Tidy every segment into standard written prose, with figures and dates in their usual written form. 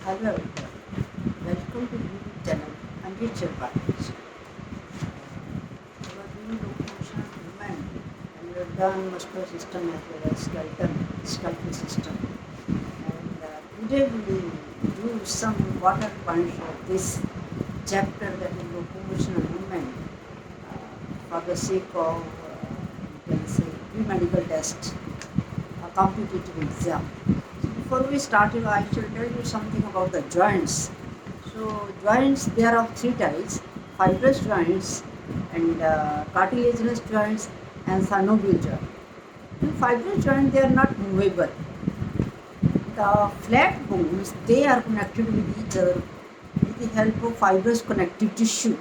Hello, welcome to YouTube channel and it's your package. You are doing locomotion movement and you have done muscular system as well as skeletal system. And today we will do some important points of this chapter, that is locomotion and movement, for the sake of you can say pre-medical test, a competitive exam. So before we start, I shall tell you something about the joints. So joints, there are three types: fibrous joints and cartilaginous joints and synovial joint. In fibrous joint, they are not movable. The flat bones, they are connected with each other with the help of fibrous connective tissue.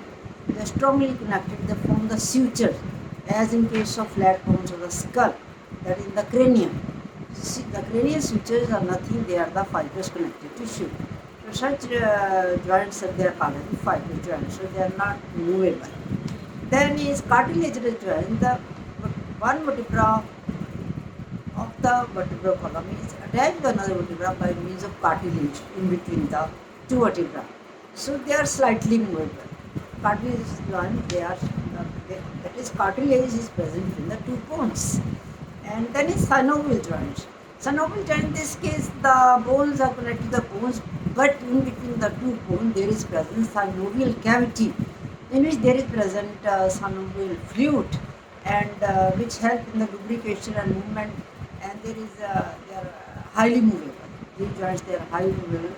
They are strongly connected. They form the suture, as in case of flat bones of the skull, that is in the cranium. See, the cranial sutures are nothing; they are the fibrous connective tissue. So such joints, they are called as fibrous joints. So they are not movable. Then is cartilaginous joint. The one vertebra of the vertebral column is attached to another vertebra by means of cartilage in between the two vertebrae. So they are slightly movable. Cartilage joint, that is cartilage is present in the two bones. And then is synovial joint. Synovial joint, in this case, the bones are connected to the bones, but in between the two bones there is present synovial cavity, in which there is present synovial fluid, and which help in the lubrication and movement. And they are highly movable. These joints, they are highly movable.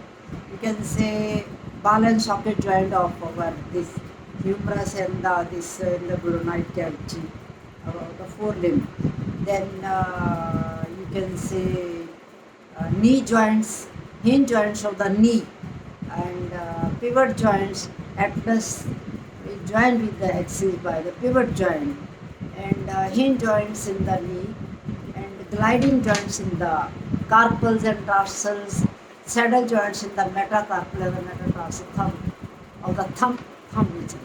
You can say ball and socket joint of our this humerus and this in the glenoid cavity, the forelimb. Then you can say knee joints, hinge joints of the knee, and pivot joints at plus joined with the axis by the pivot joint, and hinge joints in the knee, and gliding joints in the carpals and tarsals, saddle joints in the metacarpal and the metatarsal thumb of the thumb region.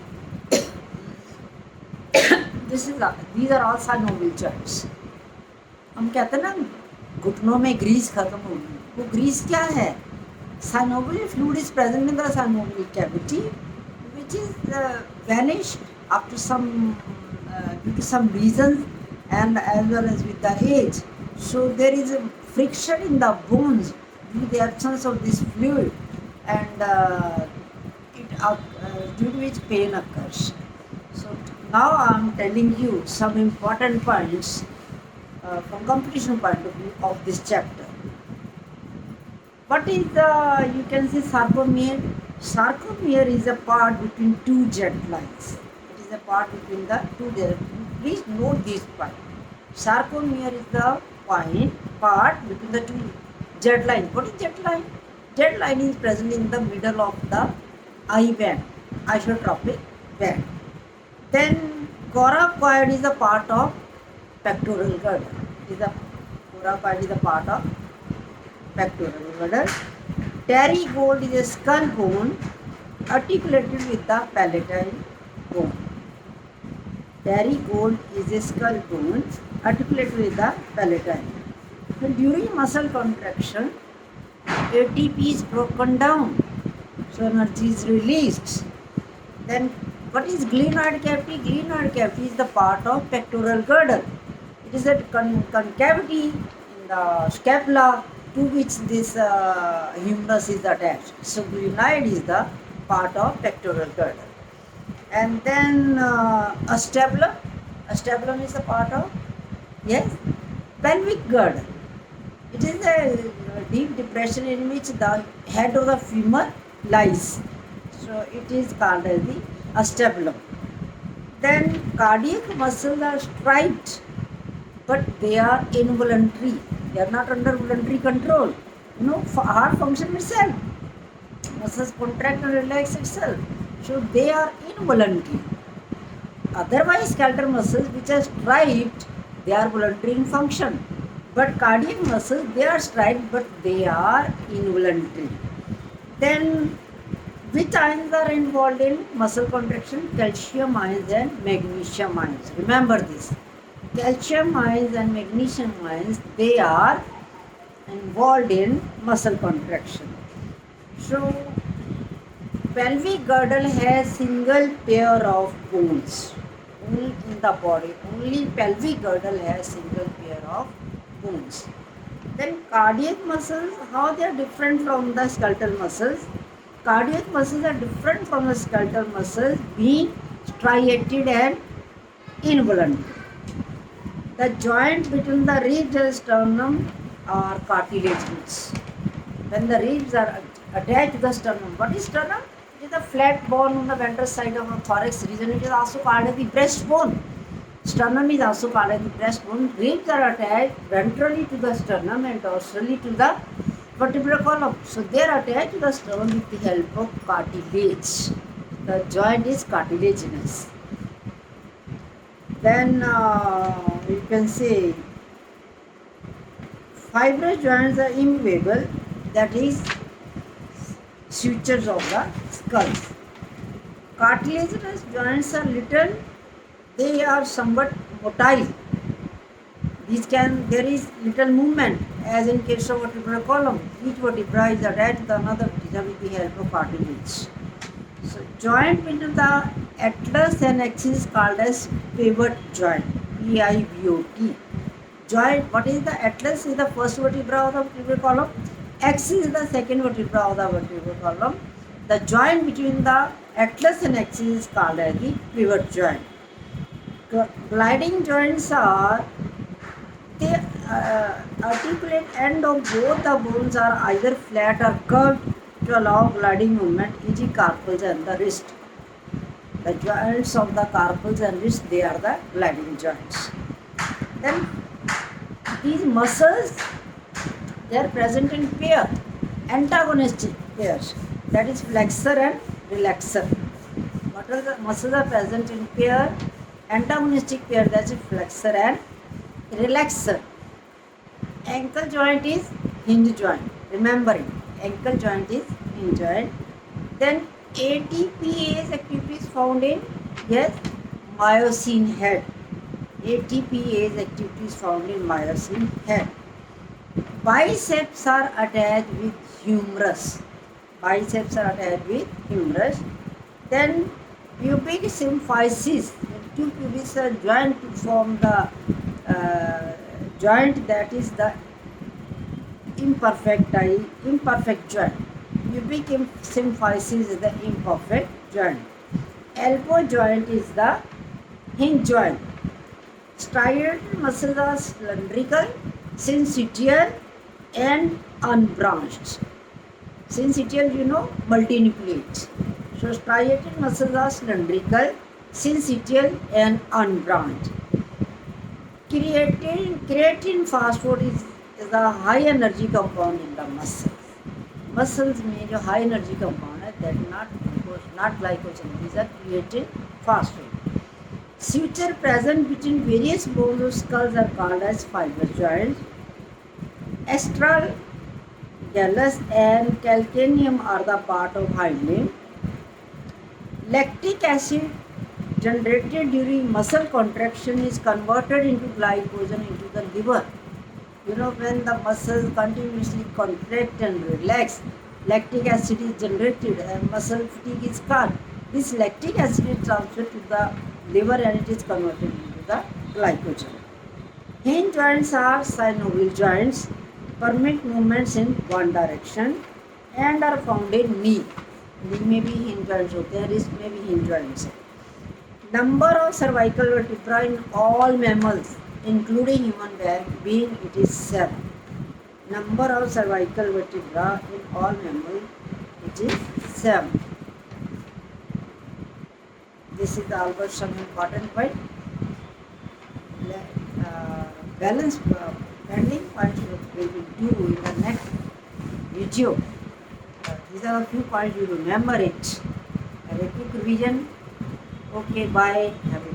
These are all synovial joints. हम कहते हैं ना घुटनों में Greece खत्म होगी, वो Greece क्या है? Synovial fluid is present in the synovial cavity, which is vanished after some due to some reasons, and as well as with the age. So there is a friction in the bones due to the absence of this fluid, and due to which pain occurs. So now I am telling you some important points from competition point of view of this chapter. What is the, you can say, sarcomere? Sarcomere is a part between two jet lines. It is a part between the two jet. Please note this point. Sarcomere is the part between the two jet lines. What is jet line? Jet line is present in the middle of the eye band, isotropic band. Then coracoid is a part of pectoral girdle. Coracoid is a part of pectoral girdle. Pterygold is a skull bone articulated with the palatine bone. Pterygold is a skull bone articulated with the palatine. Then during muscle contraction, ATP is broken down, so energy is released. Then what is glenoid cavity? Glenoid cavity is the part of pectoral girdle. It is a concavity in the scapula to which this humerus is attached. So glenoid is the part of pectoral girdle. And then acetabulum. Acetabulum is a part of, yes, pelvic girdle. It is a deep depression in which the head of the femur lies. So it is called as the acetabulum. Then cardiac muscles are striped, but they are involuntary. They are not under voluntary control. Heart function itself. Muscles contract and relax itself. So they are involuntary. Otherwise, skeletal muscles which are striped, they are voluntary in function. But cardiac muscles, they are striped, but they are involuntary. Then which ions are involved in muscle contraction? Calcium ions and magnesium ions. Remember this. Calcium ions and magnesium ions, they are involved in muscle contraction. So pelvic girdle has single pair of bones only in the body. Only pelvic girdle has single pair of bones. Then cardiac muscles, how they are different from the skeletal muscles? Cardiac muscles are different from the skeletal muscles, being striated and involuntary. The joint between the ribs and sternum are cartilaginous. When the ribs are attached to the sternum, what is sternum? It is the flat bone on the ventral side of the thorax region. It is also called as the breastbone. Sternum is also called as the breastbone. Ribs are attached ventrally to the sternum and dorsally to the vertebral column. So they are attached to the sternum with the help of cartilage. The joint is cartilaginous. Then you can say fibrous joints are immovable, that is sutures of the skull. Cartilaginous joints are little, they are somewhat motile. There is little movement, as in case of vertebral column. Each vertebra is attached to another vertebra with the help of cartilage. So joint between the atlas and axis is called as pivot joint. P-I-V-O-T. Joint, what is the atlas? Is the first vertebra of the vertebral column. Axis is the second vertebra of the vertebral column. The joint between the atlas and axis is called as the pivot joint. Gliding joints are the articulate end of both the bones are either flat or curved to allow gliding movement, e.g. carpals and the wrist. The joints of the carpals and wrist, they are the gliding joints. Then these muscles, they are present in pair, antagonistic pairs, that is flexor and relaxor. What are the muscles are present in pair, antagonistic pair, that is flexor and relaxor. Ankle joint is hinge joint. Remember it. Ankle joint is hinge joint. Then ATPase activities found in, yes, myosin head. ATPase activities found in myosin head. Biceps are attached with humerus. Biceps are attached with humerus. Then pubic symphysis. Two pubis are joined to form the joint, that is the imperfect joint. Pubic symphysis is the imperfect joint. Elbow joint is the hinge joint. Striated muscles are cylindrical, syncytial and unbranched. Syncytial, multinucleate. So striated muscles are cylindrical, syncytial and unbranched. Creatine phosphate is the high energy compound in the muscles. Muscles में जो high energy compound है, that not glycogen, these are creatine phosphate. Suture present between various bones of skulls are called as fibrous joints. Astragalus and calcaneum are the part of hind limb. Lactic acid generated during muscle contraction is converted into glycogen into the liver. When the muscles continuously contract and relax, lactic acid is generated and muscle fatigue is caused. This lactic acid is transferred to the liver and it is converted into the glycogen. Hinge joints are synovial joints, permit movements in one direction and are found in knee. Knee में भी hinge joints होते हैं, wrist में भी hinge joints है. Number of cervical vertebrae in all mammals, including human being, it is 7. Number of cervical vertebrae in all mammals, it is 7. This is also some important point. Balance pending points we will do in the next video. These are a few points, you remember it. Have a quick revision. Okay, bye. Have a